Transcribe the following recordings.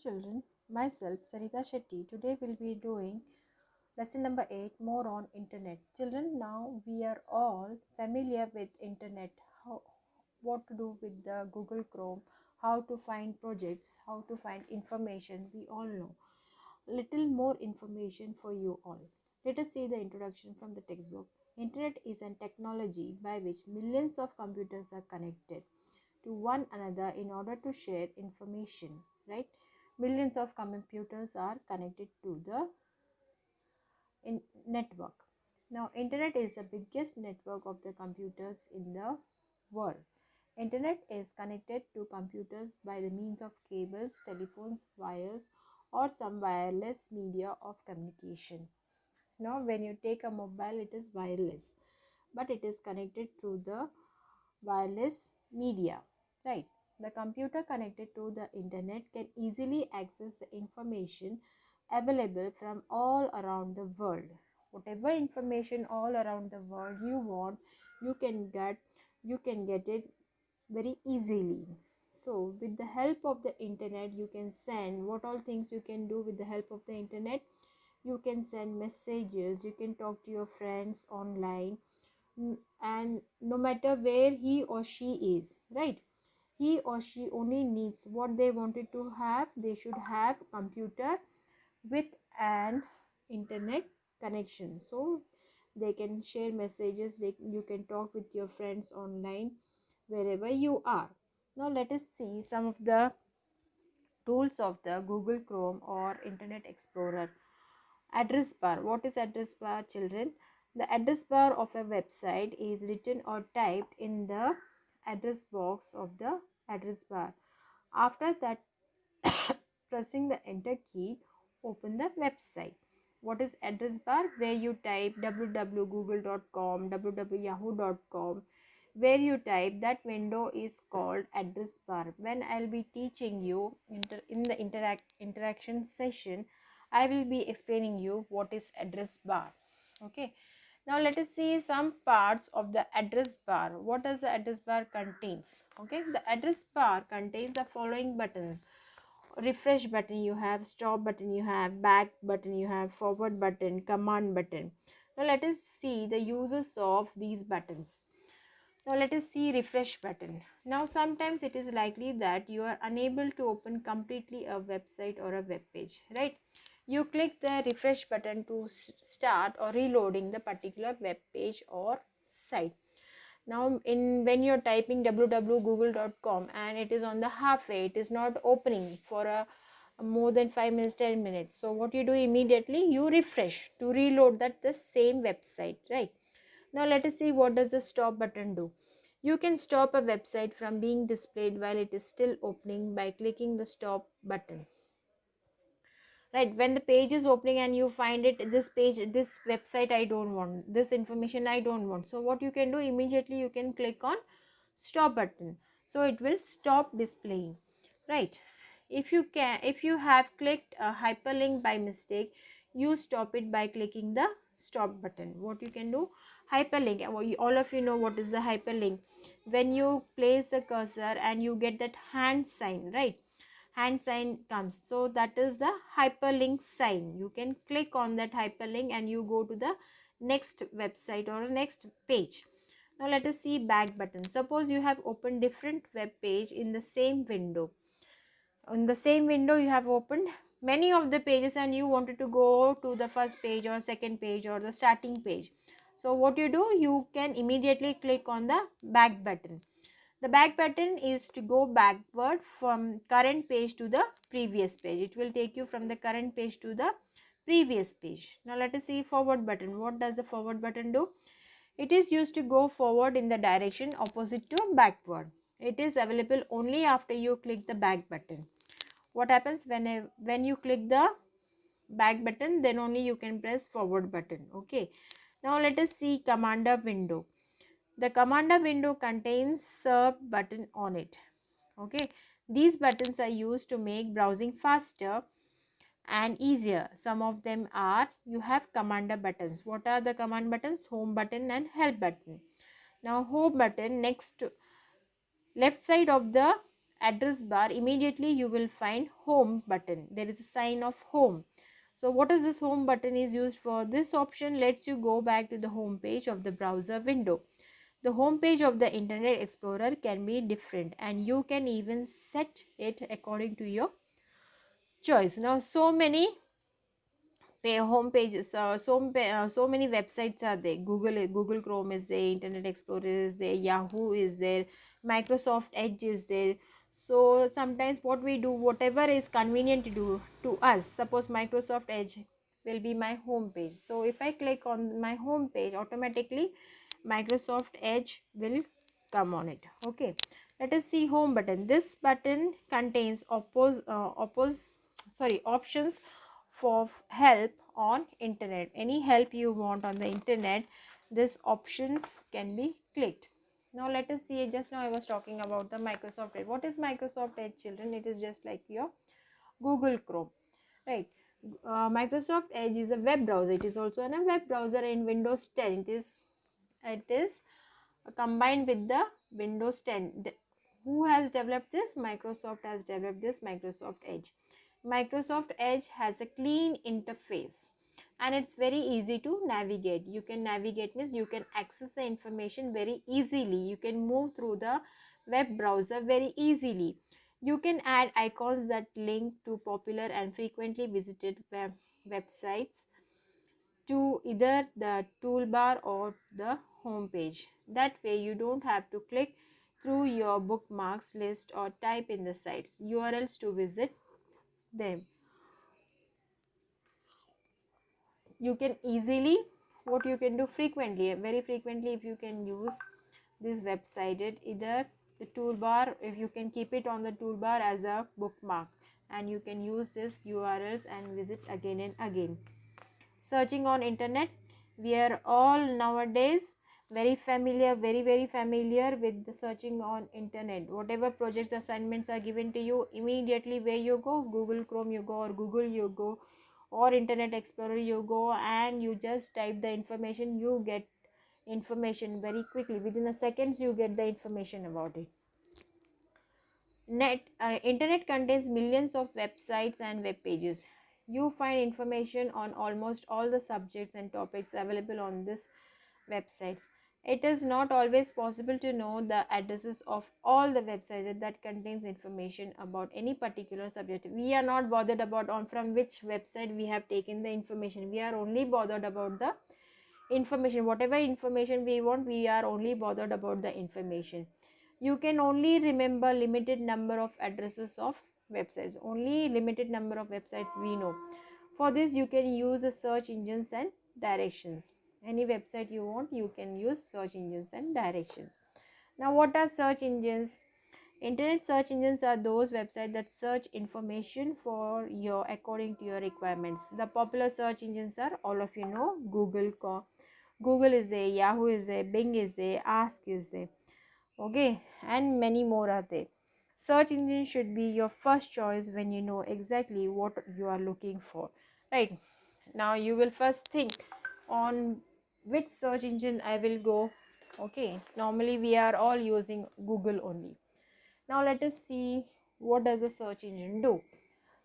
children, myself Sarita Shetty. Today we'll be doing lesson number 8, more on internet. Children, now we are all familiar with internet, how, what to do with the Google Chrome, how to find projects, how to find information, we all know. Little more information for you all. Let us see the introduction from the textbook. Internet is a technology by which millions of computers are connected to one another in order to share information, right? Millions of computers are connected to the network. Now internet is the biggest network of the computers in the world. Internet is connected to computers by the means of cables, telephones, wires, or some wireless media of communication. Now when you take a mobile, it is wireless, but it is connected through the wireless media, right? The computer connected to the internet can easily access the information available from all around the world. Whatever information all around the world you want, you can get it very easily. So with the help of the internet, you can send what all things you can do with the help of the internet. You can send messages, you can talk to your friends online, and no matter where he or she is, right? He or she only needs what they wanted to have. They should have computer with an internet connection, so they can share messages, you can talk with your friends online wherever you are. Now let us see some of the tools of the Google Chrome or Internet Explorer. Address bar. What is address bar, children? The address bar of a website is written or typed in the address box of the address bar. After that, pressing the enter key, open the website. What is address bar? Where you type www.google.com, www.yahoo.com, where you type, that window is called address bar. When I'll be teaching you in the interaction session, I will be explaining you what is address bar. Okay, now let us see some parts of the address bar. What does the address bar contains? Okay, the address bar contains the following buttons: refresh button you have, stop button you have, back button you have, forward button, command button. Now let us see the uses of these buttons. Now let us see refresh button. Now sometimes it is likely that you are unable to open completely a website or a web page, right? You click the refresh button to start or reloading the particular web page or site. Now when you're typing www.google.com and it is on the halfway, it is not opening for a more than 5 minutes, 10 minutes, so what you do immediately, you refresh to reload that the same website, right? Now let us see what does the stop button do. You can stop a website from being displayed while it is still opening by clicking the stop button, right? When the page is opening and you find it, this page, this website I don't want, this information I don't want, so what you can do immediately, you can click on stop button, so it will stop displaying, right? If you have clicked a hyperlink by mistake, you stop it by clicking the stop button. What you can do, hyperlink, all of you know what is the hyperlink. When you place the cursor and you get that hand sign, right? Hand sign comes, so that is the hyperlink sign. You can click on that hyperlink and you go to the next website or next page. Now let us see back button. Suppose you have opened different web page in the same window. In the same window you have opened many of the pages and you wanted to go to the first page or second page or the starting page. So what you do, you can immediately click on the back button. The back button is to go backward from current page to the previous page. It will take you from the current page to the previous page. Now let us see forward button. What does the forward button do? It is used to go forward in the direction opposite to backward. It is available only after you click the back button. What happens when you click the back button, then only you can press forward button. Okay, now let us see commander window. The commander window contains a button on it. Okay, these buttons are used to make browsing faster and easier. Some of them are, you have commander buttons. What are the command buttons? Home button and help button. Now home button, next left side of the address bar, immediately you will find home button. There is a sign of home. So what is this home button is used for? This option lets you go back to the home page of the browser window. The home page of the Internet Explorer can be different, and you can even set it according to your choice. Now so many home pages, so many websites are there. Google Chrome is there, Internet Explorer is there, Yahoo is there, Microsoft Edge is there. So sometimes what we do, whatever is convenient to do to us, suppose Microsoft Edge will be my home page. So if I click on my home page, automatically Microsoft Edge will come on it. Okay, let us see home button. This button contains options for help on internet. Any help you want on the internet, this options can be clicked. Now let us see, just now I was talking about the Microsoft Edge. What is Microsoft Edge, children? It is just like your Google Chrome, right? Microsoft Edge is a web browser. It is also a web browser in Windows 10. It is combined with the Windows 10. Who has developed this? Microsoft has developed this Microsoft Edge. Microsoft Edge has a clean interface and it's very easy to navigate. You can navigate means you can access the information very easily. You can move through the web browser very easily. You can add icons that link to popular and frequently visited websites to either the toolbar or the home page. That way you don't have to click through your bookmarks list or type in the sites URLs to visit them. You can easily, what you can do frequently, very frequently, if you can use this website, either the toolbar, if you can keep it on the toolbar as a bookmark, and you can use this URLs and visit again and again. Searching on internet, we are all nowadays very familiar with the searching on internet. Whatever projects assignments are given to you, immediately where you go, Google Chrome you go, or Google you go, or Internet Explorer you go, and you just type the information. You get information very quickly, within a seconds you get the information about it. Internet contains millions of websites and web pages. You find information on almost all the subjects and topics available on this website. It is not always possible to know the addresses of all the websites that contains information about any particular subject. We are not bothered about on from which website we have taken the information. We are only bothered about the information. Whatever information we want, we are only bothered about the information. You can only remember limited number of addresses of websites. Only limited number of websites we know. For this you can use the search engines and directions. Any website you want, you can use search engines and directions. Now what are search engines? Internet search engines are those websites that search information for your according to your requirements. The popular search engines are, all of you know, Google is there, Yahoo is there, Bing is there, Ask is there, okay, and many more are there. Search engine should be your first choice when you know exactly what you are looking for, right? Now you will first think on which search engine I will go. Okay, normally we are all using Google only. Now let us see what does a search engine do.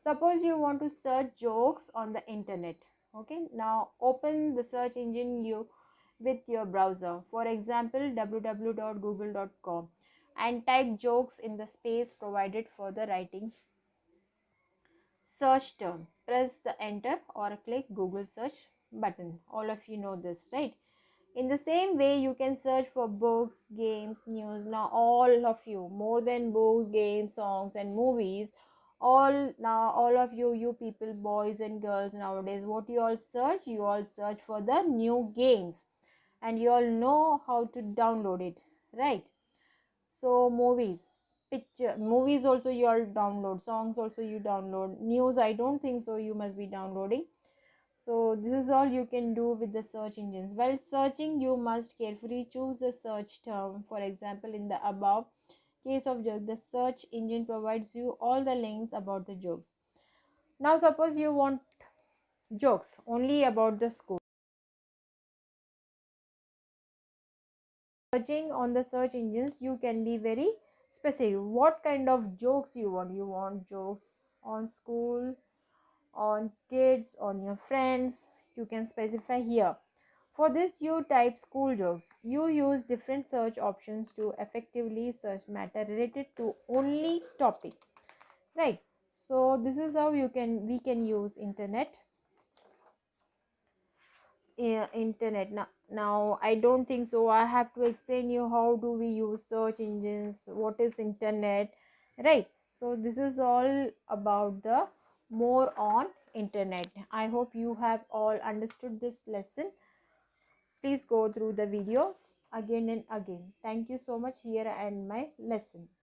Suppose you want to search jokes on the internet. Okay, now open the search engine you with your browser. For example, www.google.com, and type jokes in the space provided for the writing search term. Press the enter or click Google search button. All of you know this, right? In the same way, you can search for books, games, news. Now all of you, more than books, games, songs and movies, all of you people, boys and girls, nowadays, what you all search? You all search for the new games, and you all know how to download it, right? So movies also you all download, songs also you download, news I don't think so you must be downloading. So this is all you can do with the search engines. While searching, you must carefully choose the search term. For example, in the above case of joke, the search engine provides you all the links about the jokes. Now suppose you want jokes only about the school. Searching on the search engines, you can be very specific. What kind of jokes you want? You want jokes on school, on kids, on your friends? You can specify here. For this, you type school jokes. You use different search options to effectively search matter related to only topic, right? So this is how we can use internet. Internet now I don't think so I have to explain you how do we use search engines, what is internet, right? So this is all about the more on internet. I hope you have all understood this lesson. Please go through the videos again and again. Thank you so much. Here and my lesson.